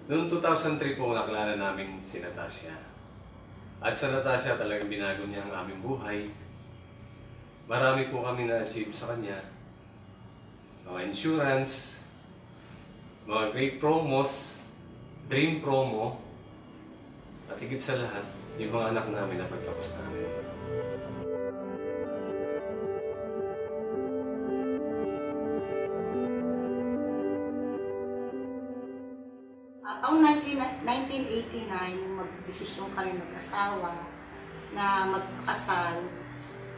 Noong 2003 po nakilala namin si Natasha. At sa Natasha talagang binago niya ang aming buhay. Marami po kami na-achieve sa kanya. Mga insurance, mga great promos, dream promo, at higit sa lahat, yung mga anak namin na pagtapos namin. Taong 1989, mag-desisyon kami mag-asawa na magpakasal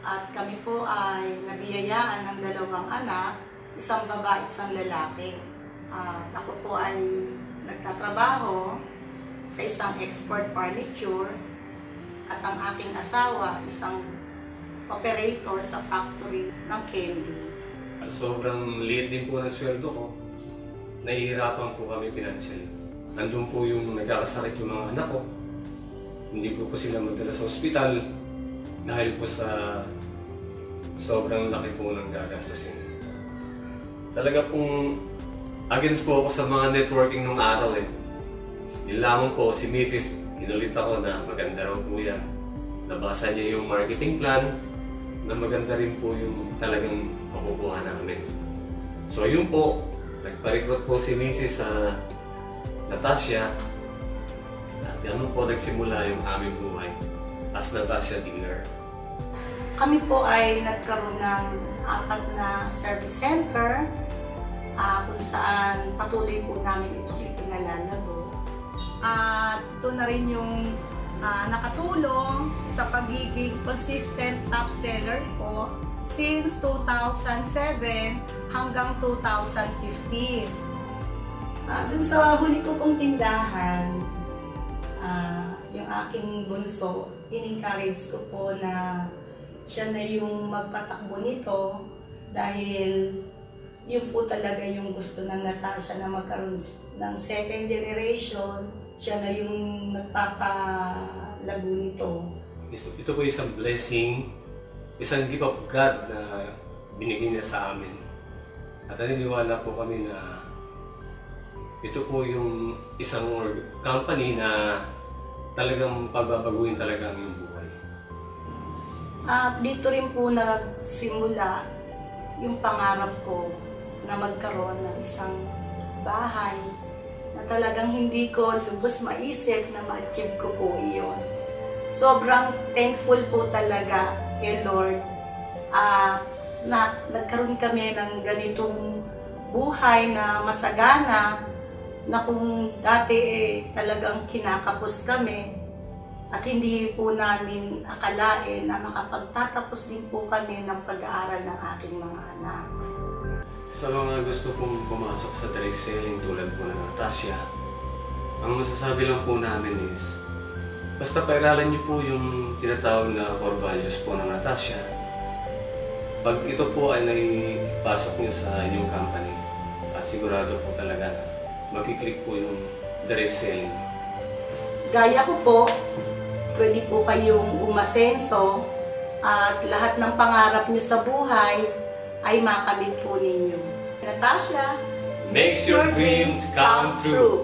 at kami po ay nabiyayaan ng dalawang anak, isang babae at isang lalaki. Ako po ay nagtatrabaho sa isang export furniture at ang aking asawa isang operator sa factory ng candy. Sobrang liit din po ng sweldo ko, nahihirapan po kami financially. Nandun po yung nagkakasakit yung mga anak ko. Hindi ko po sila magdala sa ospital dahil po sa sobrang laki po ng gagastusin. Talaga pong against po ako sa mga networking nung araw eh. Yun lamang po si Mrs. Inulit ako na maganda raw po yan. Nabasa niya yung marketing plan na maganda rin po yung talagang makukuha namin. So yun po, nagpa-recruit po si Mrs. sa Natasha, at gano'n po nagsimula yung aming buhay as Natasha dealer. Kami po ay nagkaroon ng 4 na service center kung saan patuloy po namin itong ipinalalago. At ito na rin yung nakatulong sa pagiging consistent top seller po since 2007 hanggang 2015. Dun sa huli ko pong tindahan, yung aking bunso, in-encourage ko po na siya na yung magpatakbo nito dahil yun po talaga yung gusto ng Natasha na magkaroon ng second generation. Siya na yung nagpapalago nito. Ito po isang blessing, isang gift of God na binigay niya sa amin. At naniniwala po kami na ito po yung isang company na talagang pagbabaguhin talaga ang iyong buhay. At dito rin po nagsimula yung pangarap ko na magkaroon ng isang bahay na talagang hindi ko lubos maisip na ma-achieve ko po iyon. Sobrang thankful po talaga kay Lord na nagkaroon kami ng ganitong buhay na masagana na kung dati talagang kinakapos kami at hindi po namin akalain na makapagtatapos din po kami ng pag-aaral ng aking mga anak. Sa mga gusto pong pumasok sa direct selling tulad po ng Natasha, ang masasabi lang po namin is basta pairalan niyo po yung tinatawag na core values po ng Natasha. Pag ito po ay naipasok niyo sa inyong company at sigurado po talaga na makiklik po yung direct selling. Gaya ko po, pwede po kayong umasenso at lahat ng pangarap niyo sa buhay ay makamit po ninyo. Natasha, makes your dreams come true!